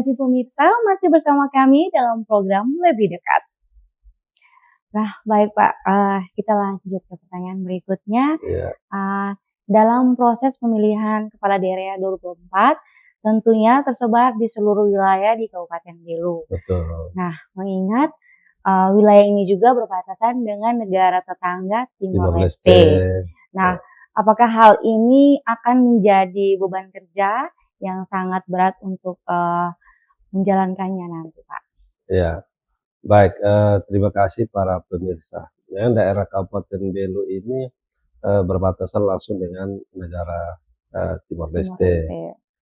kasih pemirsa masih bersama kami dalam program Lebih Dekat. Nah, baik Pak, kita lanjut ke pertanyaan berikutnya. Iya. Dalam proses pemilihan kepala daerah 2024, tentunya tersebar di seluruh wilayah di Kabupaten Belu. Betul. Nah, mengingat wilayah ini juga berbatasan dengan negara tetangga Timor Leste. Nah, apakah hal ini akan menjadi beban kerja yang sangat berat untuk menjalankannya nanti, Pak? Ya, baik. Terima kasih para pemirsa. Yang daerah Kabupaten Belu ini berbatasan langsung dengan negara Timor Leste.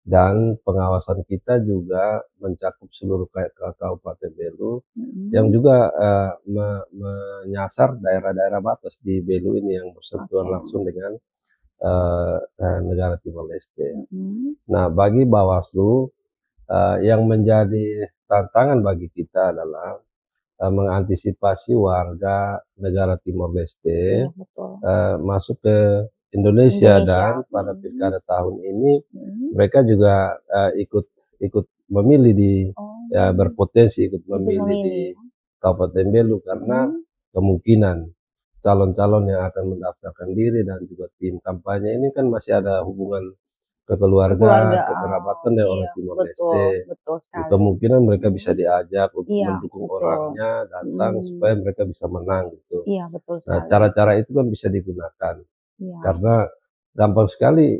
Dan pengawasan kita juga mencakup seluruh Kabupaten Belu, yang juga menyasar daerah-daerah batas di Belu ini yang bersentuhan langsung dengan negara Timor Leste. Nah, bagi Bawaslu yang menjadi tantangan bagi kita adalah mengantisipasi warga negara Timor Leste masuk ke Indonesia. Dan pada pilkada tahun ini mereka juga ikut memilih berpotensi ikut memilih di Kabupaten Belu, karena kemungkinan calon-calon yang akan mendaftarkan diri dan juga tim kampanye ini kan masih ada hubungan kekeluarga, kekerabatan dengan orang Timor Leste. Kemungkinan mereka bisa diajak untuk mendukung orangnya datang supaya mereka bisa menang gitu. Nah, cara-cara itu kan bisa digunakan karena gampang sekali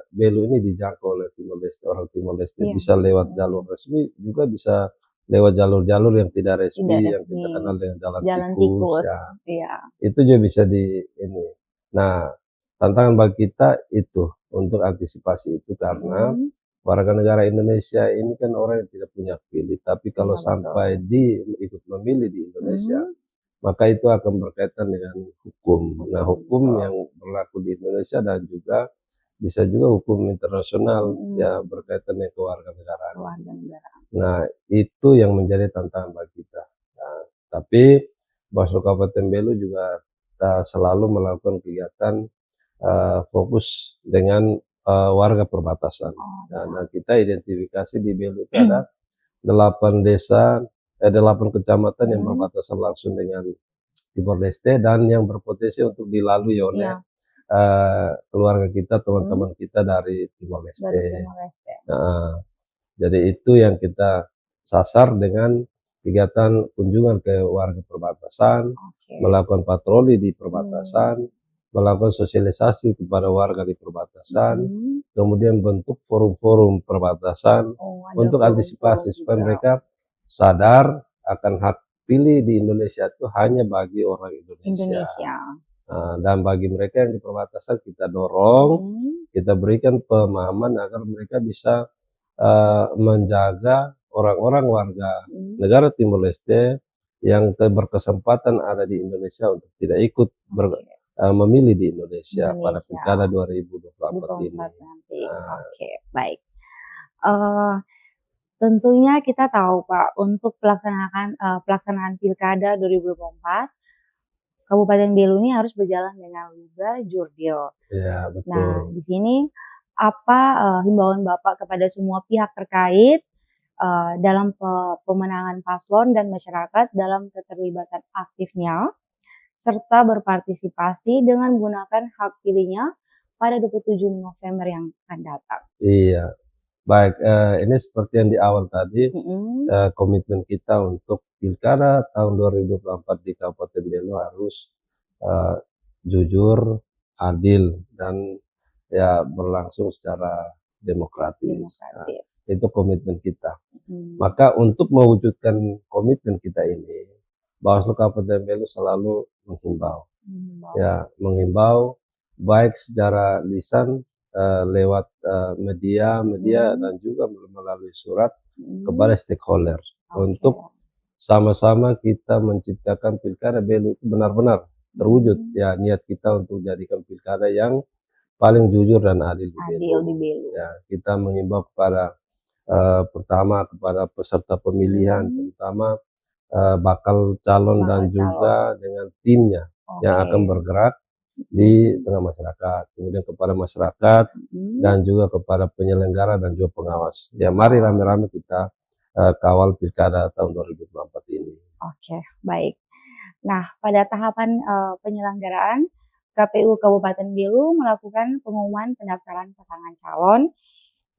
Belu ini dijangkau oleh Timor Leste. Orang Timor Leste bisa lewat jalur resmi, juga bisa lewat jalur-jalur yang tidak resmi, yang kita kenal dengan jalan tikus. Itu juga bisa di ini. Nah, tantangan bagi kita itu untuk antisipasi itu, karena warga negara Indonesia ini kan orang yang tidak punya pilih, tapi kalau sampai ikut memilih di Indonesia, maka itu akan berkaitan dengan hukum. Nah, hukum yang berlaku di Indonesia dan juga bisa juga hukum internasional ya berkaitan dengan kewarganegaraan. Nah, itu yang menjadi tantangan bagi kita. Nah, tapi Bawaslu Kabupaten Belu juga selalu melakukan kegiatan fokus dengan warga perbatasan. Nah, kita identifikasi di Belu itu ada 8 desa, 8 kecamatan yang berbatasan langsung dengan Timor Leste dan yang berpotensi untuk dilalui oleh keluarga kita, teman-teman kita dari Timor Leste. Nah, jadi itu yang kita sasar dengan kegiatan kunjungan ke warga perbatasan, melakukan patroli di perbatasan, melakukan sosialisasi kepada warga di perbatasan, kemudian bentuk forum-forum perbatasan untuk antisipasi supaya mereka sadar akan hak pilih di Indonesia itu hanya bagi orang Indonesia. Dan bagi mereka yang di perbatasan kita dorong, kita berikan pemahaman agar mereka bisa menjaga orang-orang warga negara Timor Leste yang berkesempatan ada di Indonesia untuk tidak ikut memilih di Indonesia pada pilkada 2024 ini. Oke, baik. Tentunya kita tahu Pak, untuk pelaksanaan pilkada 2024, Kabupaten Belu ini harus berjalan dengan luber, jurdil. Iya, betul. Nah, di sini apa himbauan Bapak kepada semua pihak terkait dalam pemenangan paslon dan masyarakat dalam keterlibatan aktifnya serta berpartisipasi dengan menggunakan hak pilihnya pada 27 November yang akan datang? Iya, baik. Ini seperti yang di awal tadi, komitmen kita untuk pilkada tahun 2024 di Kabupaten Belu harus jujur, adil, dan ya berlangsung secara demokratis. Nah, itu komitmen kita. Maka untuk mewujudkan komitmen kita ini, Bawaslu Kabupaten Belu selalu menghimbau baik secara lisan lewat media dan juga melalui surat kepada stakeholder untuk sama-sama kita menciptakan pilkada Belu itu benar-benar terwujud ya niat kita untuk jadikan pilkada yang paling jujur dan adil di Belu. Ya, kita mengimbau kepada pertama kepada peserta pemilihan, terutama bakal calon dan juga dengan timnya yang akan bergerak di tengah masyarakat, kemudian kepada masyarakat dan juga kepada penyelenggara dan juga pengawas. Ya, mari rame-rame kita kawal pilkada tahun 2024 ini. Oke, baik. Nah, pada tahapan penyelenggaraan, KPU Kabupaten Belu melakukan pengumuman pendaftaran pasangan calon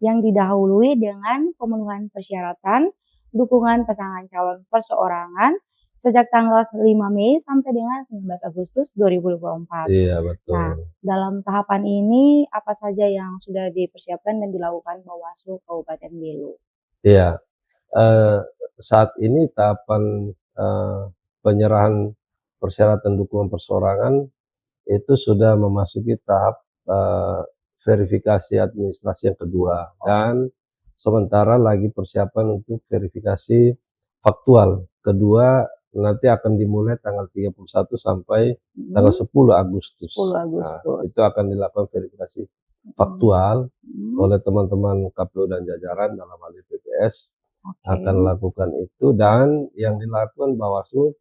yang didahului dengan pemenuhan persyaratan dukungan pasangan calon perseorangan sejak tanggal 5 Mei sampai dengan 19 Agustus 2024. Iya, Nah, betul. dalam tahapan ini apa saja yang sudah dipersiapkan dan dilakukan Bawaslu Kabupaten Belu? Iya, saat ini tahapan penyerahan persyaratan dukungan perseorangan itu sudah memasuki tahap verifikasi administrasi yang kedua, dan sementara lagi persiapan untuk verifikasi faktual kedua, nanti akan dimulai tanggal 31 sampai tanggal 10 Agustus. 10 Nah, Agustus. itu akan dilakukan verifikasi faktual oleh teman-teman KPU dan jajaran dalam hal PPS. Akan lakukan itu, dan yang dilakukan Bawaslu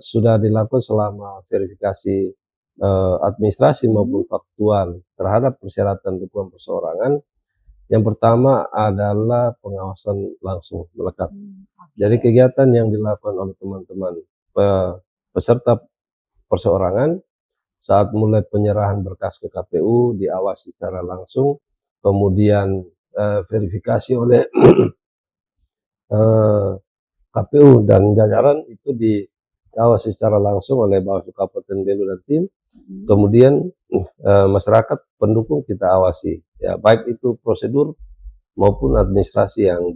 sudah dilakukan selama verifikasi administrasi maupun faktual terhadap persyaratan dukungan perseorangan. Yang pertama adalah pengawasan langsung melekat. Jadi kegiatan yang dilakukan oleh teman-teman peserta perseorangan saat mulai penyerahan berkas ke KPU diawasi secara langsung, kemudian verifikasi oleh KPU dan jajaran itu diawasi secara langsung oleh Bawaslu Kabupaten Belu dan tim. Kemudian masyarakat pendukung kita awasi, ya, baik itu prosedur maupun administrasi yang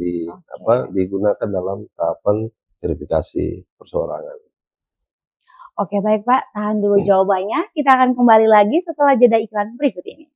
digunakan dalam tahapan verifikasi perseorangan. Oke, baik Pak, tahan dulu jawabannya. Kita akan kembali lagi setelah jeda iklan berikut ini.